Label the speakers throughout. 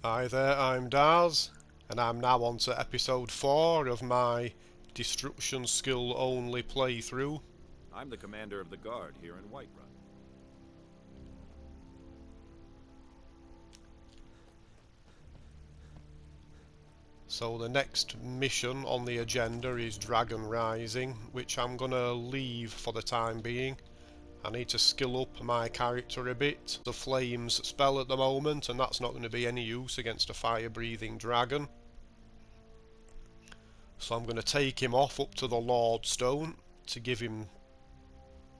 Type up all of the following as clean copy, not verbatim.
Speaker 1: Hi there, I'm Daz, and I'm now on to episode 4 of my destruction skill only playthrough.
Speaker 2: I'm the commander of the guard here in Whiterun.
Speaker 1: So the next mission on the agenda is Dragon Rising, which I'm gonna leave for the time being. I need to skill up my character a bit. The Flames spell at the moment, and that's not going to be any use against a fire-breathing dragon. So I'm going to take him off up to the Lord Stone to give him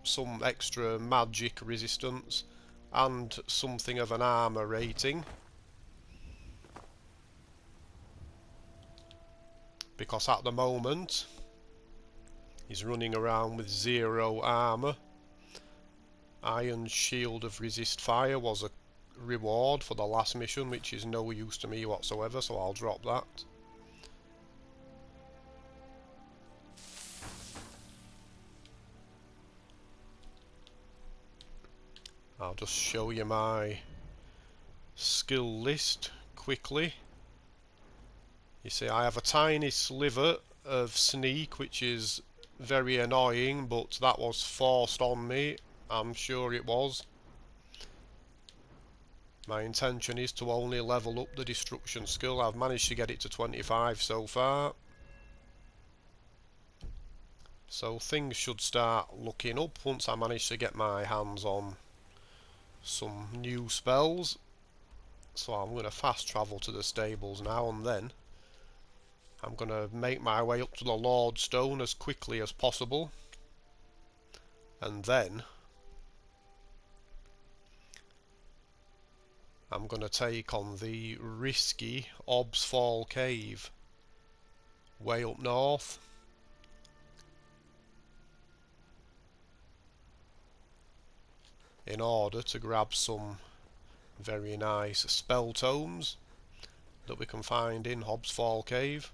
Speaker 1: some extra magic resistance and something of an armor rating, because at the moment he's running around with 0 armor. Iron Shield of Resist Fire was a reward for the last mission, which is no use to me whatsoever, so I'll drop that. I'll just show you my skill list quickly. You see, I have a tiny sliver of sneak, which is very annoying, but that was forced on me. I'm sure it was. My intention is to only level up the destruction skill. I've managed to get it to 25 so far. So things should start looking up once I manage to get my hands on some new spells. So I'm going to fast travel to the stables now, and then I'm going to make my way up to the Lord Stone as quickly as possible, and then I'm going to take on the risky Obsfall Cave way up north. In order to grab some very nice spell tomes that we can find in Obsfall Cave.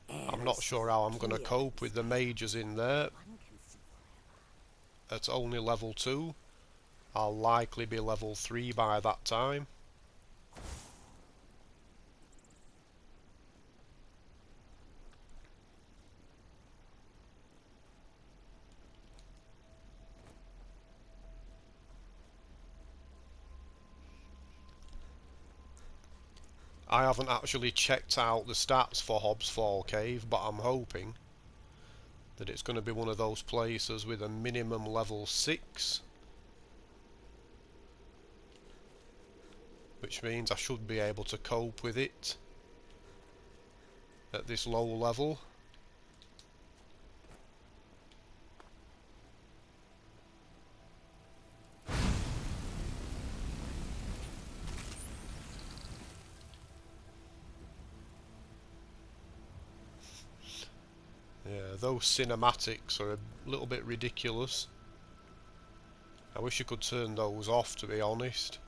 Speaker 1: I'm not sure how I'm going to cope with the mages in there. At only level 2, I'll likely be level 3 by that time. I haven't actually checked out the stats for Obsfall Cave, but I'm hoping that it's going to be one of those places with a minimum level 6, which means I should be able to cope with it at this low level. Yeah, those cinematics are a little bit ridiculous. I wish you could turn those off, to be honest.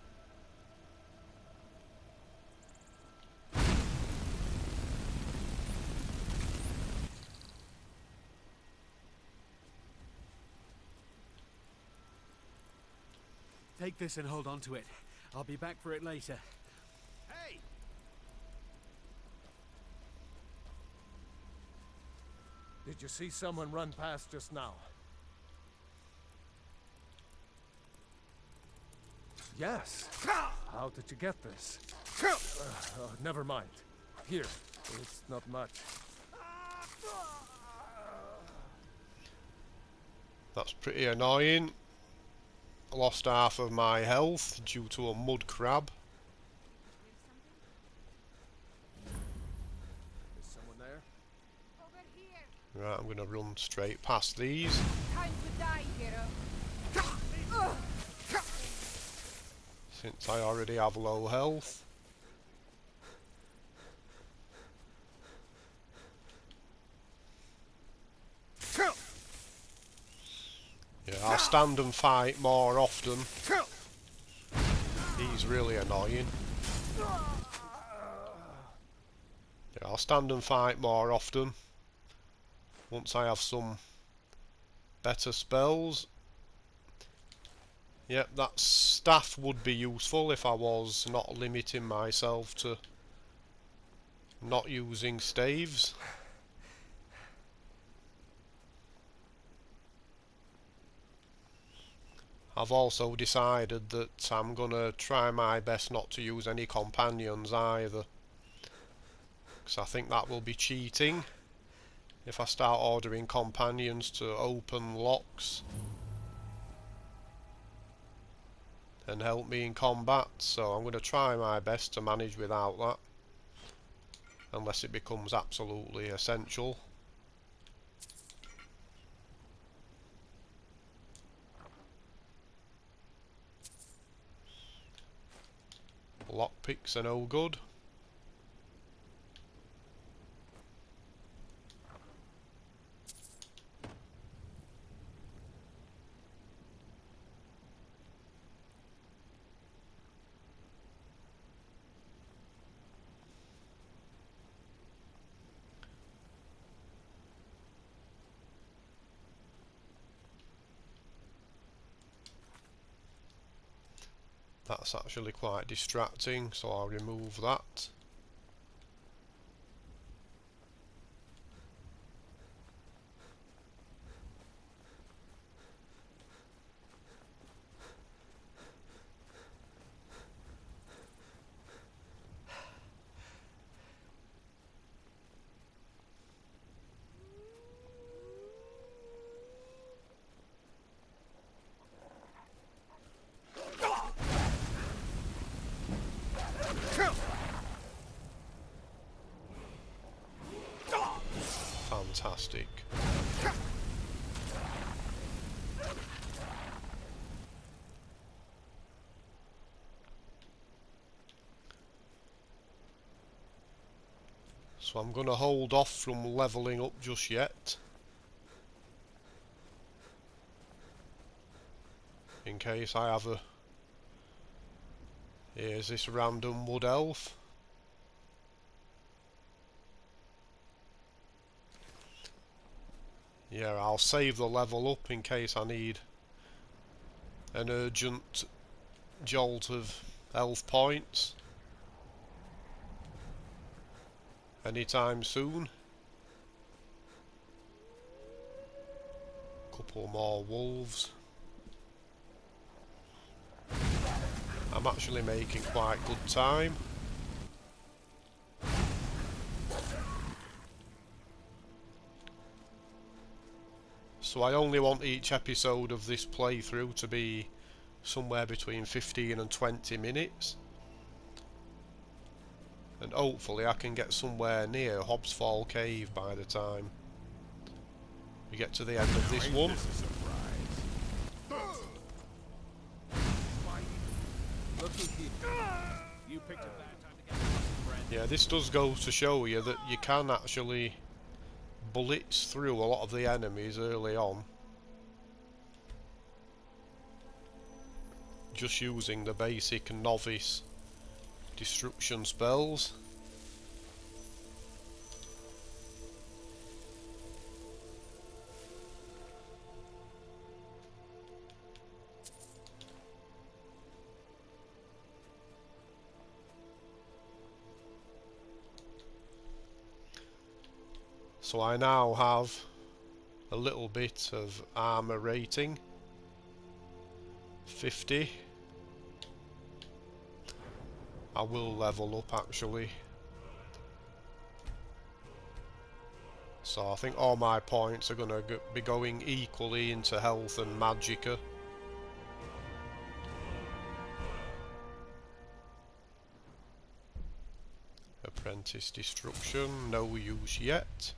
Speaker 3: Take this and hold on to it. I'll be back for it later.
Speaker 2: Hey!
Speaker 4: Did you see someone run past just now? Yes. How did you get this? Never mind. Here. It's not much.
Speaker 1: That's pretty annoying. I lost half of my health due to a mud crab.
Speaker 4: Is someone there?
Speaker 5: Over here.
Speaker 1: Right, I'm going to run straight past these.
Speaker 5: Time to die, hero.
Speaker 1: Since I already have low health. Yeah, I'll stand and fight more often. He's really annoying. Yeah, I'll stand and fight more often once I have some better spells. Yep, that staff would be useful if I was not limiting myself to not using staves. I've also decided that I'm gonna try my best not to use any companions either, because I think that will be cheating if I start ordering companions to open locks and help me in combat. So I'm going to try my best to manage without that, unless it becomes absolutely essential. Lockpicks are no good. That's actually quite distracting, so I'll remove that. Fantastic. So I'm going to hold off from levelling up just yet, in case I have a... Here's this random wood elf. Yeah, I'll save the level up in case I need an urgent jolt of elf points anytime soon. Couple more wolves. I'm actually making quite good time. So I only want each episode of this playthrough to be somewhere between 15 and 20 minutes. And hopefully I can get somewhere near Hobbs Fall Cave by the time we get to the end of this one.
Speaker 3: You picked a bad time to get lost, friend.
Speaker 1: Yeah, this does go to show you that you can actually blitz through a lot of the enemies early on, just using the basic novice destruction spells. So I now have a little bit of armor rating, 50. I will level up actually. So I think all my points are going to be going equally into health and magicka. Apprentice destruction, no use yet.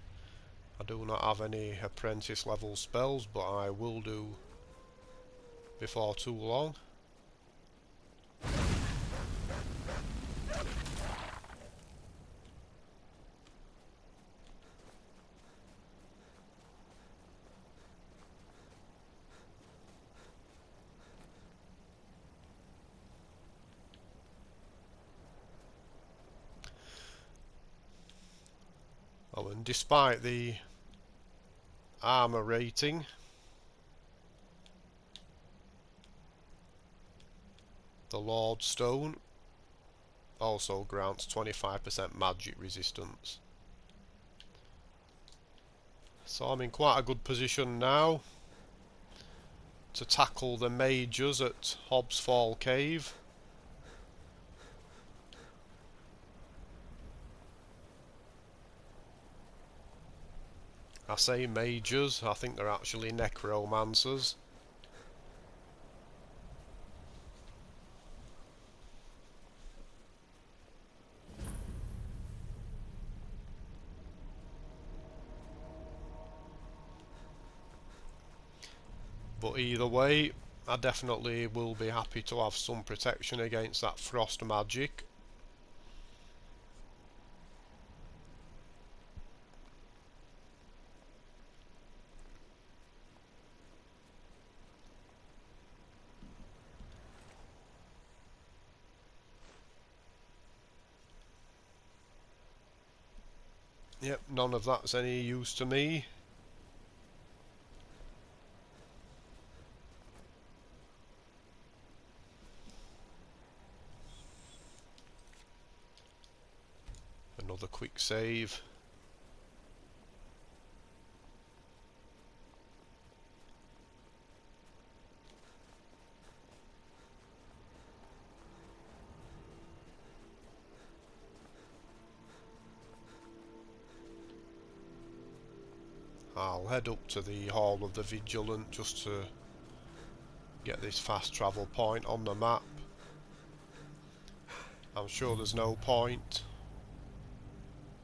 Speaker 1: I do not have any apprentice level spells, but I will do before too long. Oh, and despite the armor rating, The Lord Stone also grants 25% magic resistance. So I'm in quite a good position now to tackle the mages at Hobbs Fall Cave. I say mages, I think they're actually necromancers. But either way, I definitely will be happy to have some protection against that frost magic. Yep, none of that's any use to me. Another quick save. I'll head up to the Hall of the Vigilant just to get this fast travel point on the map. I'm sure there's no point.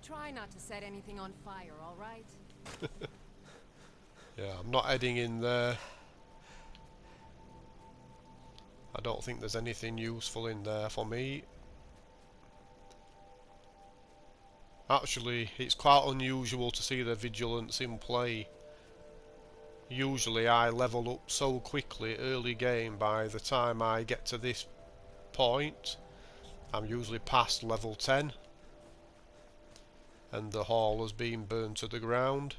Speaker 5: Try not to set anything on fire, all right?
Speaker 1: Yeah, I'm not heading in there. I don't think there's anything useful in there for me. Actually, it's quite unusual to see the Vigilance in play. Usually I level up so quickly early game, by the time I get to this point I'm usually past level 10 and the hall has been burned to the ground.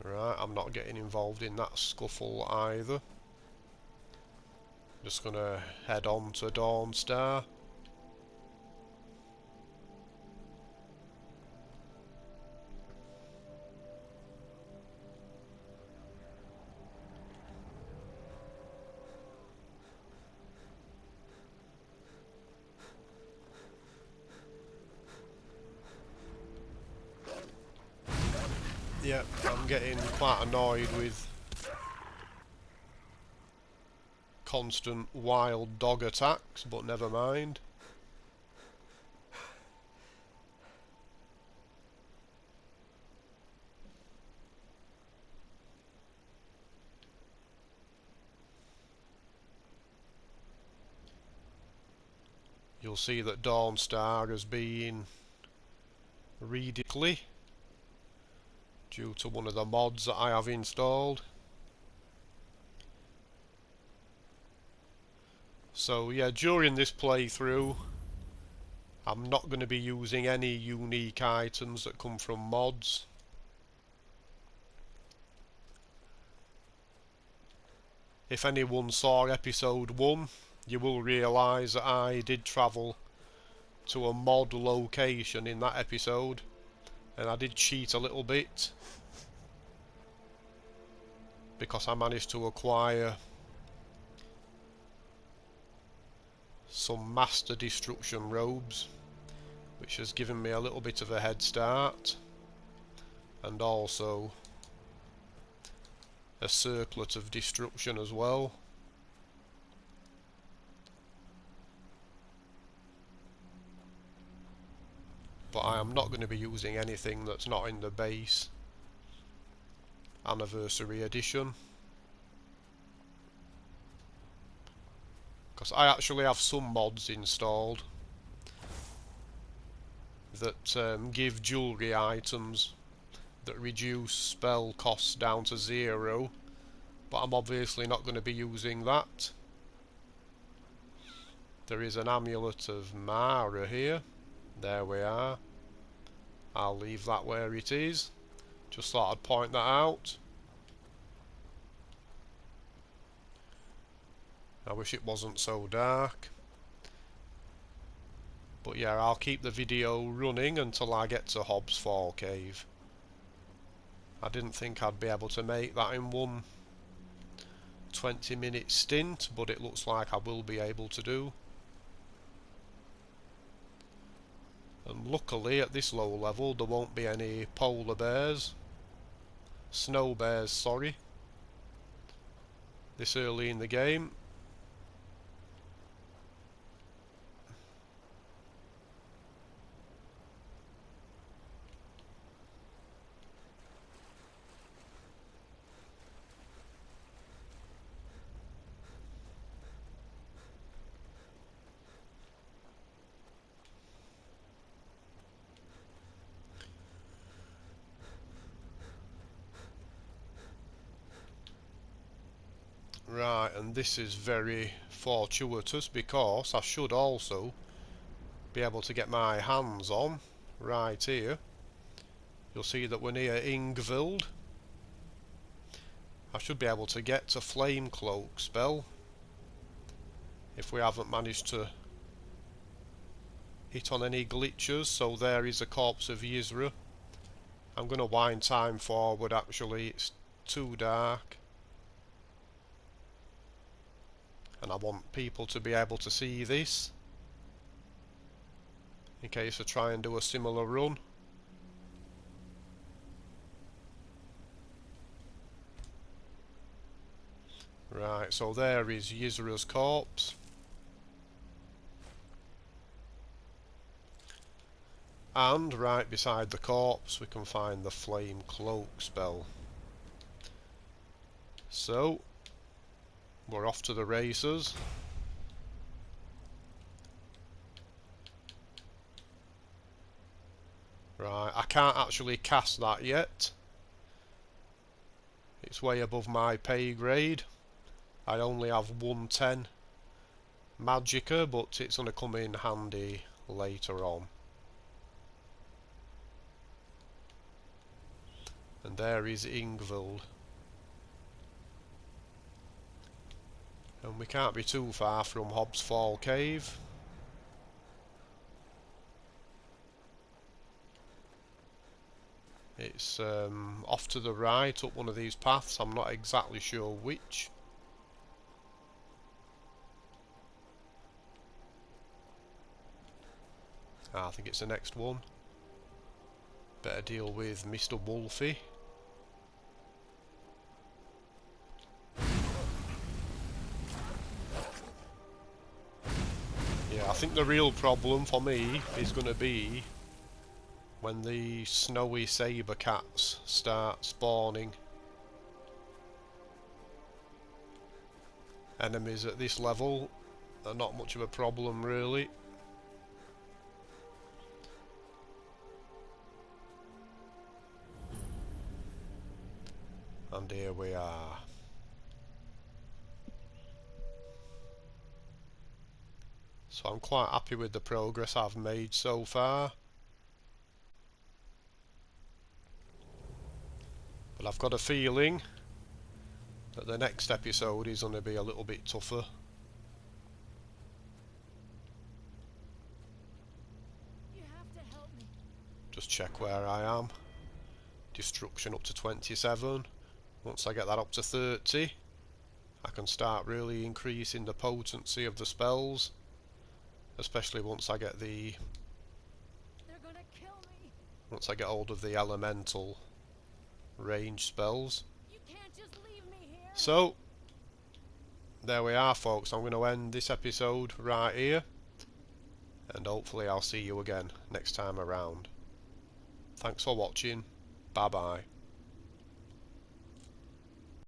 Speaker 1: Right, I'm not getting involved in that scuffle either. Just gonna head on to Dawnstar. Yep, I'm getting quite annoyed with constant wild dog attacks, but never mind. You'll see that Dawnstar has been redeclared due to one of the mods that I have installed. So yeah, during this playthrough I'm not going to be using any unique items that come from mods. If anyone saw episode 1, you will realise that I did travel to a mod location in that episode, and I did cheat a little bit because I managed to acquire some master destruction robes, which has given me a little bit of a head start, and also a circlet of destruction as well. But I am not going to be using anything that's not in the base anniversary edition, because I actually have some mods installed that give jewellery items that reduce spell costs down to 0, but I'm obviously not going to be using that. There is an amulet of Mara here. There we are. I'll leave that where it is. Just thought I'd point that out. I wish it wasn't so dark. But yeah, I'll keep the video running until I get to Hobbs Fall Cave. I didn't think I'd be able to make that in one 20-minute stint, but it looks like I will be able to do. And luckily at this low level there won't be any polar bears. Snow bears, sorry. This early in the game. Right, and this is very fortuitous because I should also be able to get my hands on, right here, you'll see that we're near Ingvild. I should be able to get to Flame Cloak spell if we haven't managed to hit on any glitches. So there is a corpse of Yizra. I'm going to wind time forward actually, it's too dark. And I want people to be able to see this in case I try and do a similar run. Right, so there is Yizra's corpse. And right beside the corpse we can find the Flame Cloak spell. So we're off to the races. Right, I can't actually cast that yet. It's way above my pay grade. I only have 110 Magicka, but it's going to come in handy later on. And there is Ingvild. And we can't be too far from Hobbs Fall Cave. It's off to the right, up one of these paths, I'm not exactly sure which. I think it's the next one. Better deal with Mr. Wolfie. Yeah, I think the real problem for me is going to be when the snowy saber cats start spawning. Enemies at this level are not much of a problem really. And here we are. So I'm quite happy with the progress I've made so far. But I've got a feeling that the next episode is going to be a little bit tougher.
Speaker 5: You have to help me.
Speaker 1: Just check where I am. Destruction up to 27. Once I get that up to 30, I can start really increasing the potency of the spells. Especially once I get the...
Speaker 5: They're gonna kill me.
Speaker 1: Once I get hold of the elemental range spells.
Speaker 5: You can't just leave me here.
Speaker 1: So, there we are folks, I'm going to end this episode right here. And hopefully I'll see you again next time around. Thanks for watching, bye bye.